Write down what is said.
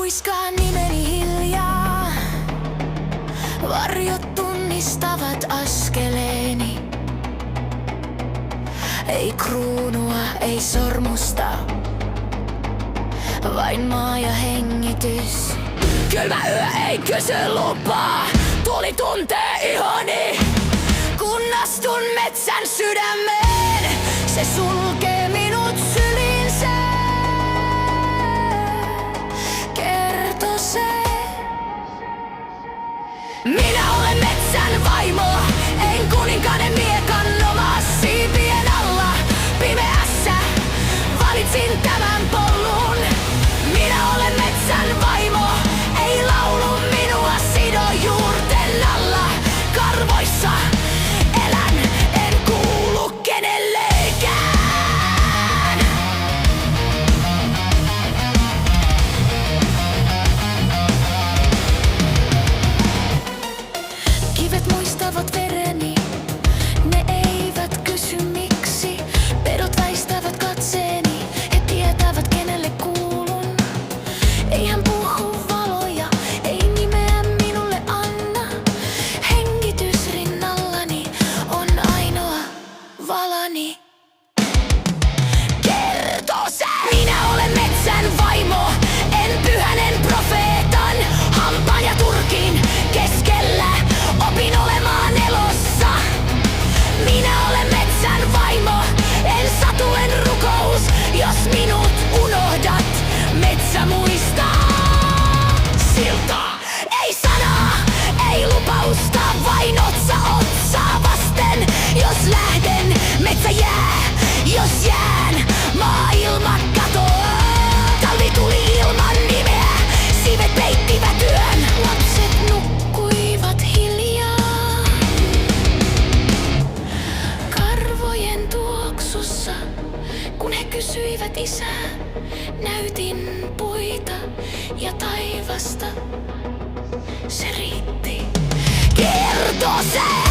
kuiskaa nimeni hiljaa. Varjot tunnistavat askeleeni. Ei kruunua, ei sormusta, vain maa ja hengitys. Kylmä yö ei kysy lupaa, tuuli tuntee ihoni. Kun astun metsän sydämeen, se sulkee minut syliinsä. Kerto se. Minä olen metsän vaimo, en kuninkaiden miekan oma. Siipien alla pimeässä valitsin tämän polun. Minä olen metsän vaimo, ei laulu minua sido juurten alla. Karvoissa elän, en kuulu kenellekään. Kivet muistavat vereni, ne eivät kysy miksi. Pedot väistävät katseeni, he tietävät kenelle kuulun. Ei hän puhu valoja, ei nimeä minulle anna. Hengitys rinnallani on ainoa valani. Kerto se! Minä olen metsän vaimo, en pyhänen profeetan. Hampaan ja turkin keskellä opin olemaan elossa. Minä olen metsän vaimo, en satu, en rukous. Jos minut unohdat, metsä muistaa. Silta, ei sanaa, ei lupausta, vain otsa otsaa vasten. Jos lähden, metsä jää, jos jään, maailma katoaa. Talvi tuli ilman nimeä, siivet peittivät yön. Lapset nukkuivat hiljaa, karvojen tuoksussa. Kun he kysyivät isää, näytin puita ja taivasta. Se riitti. Kerto se!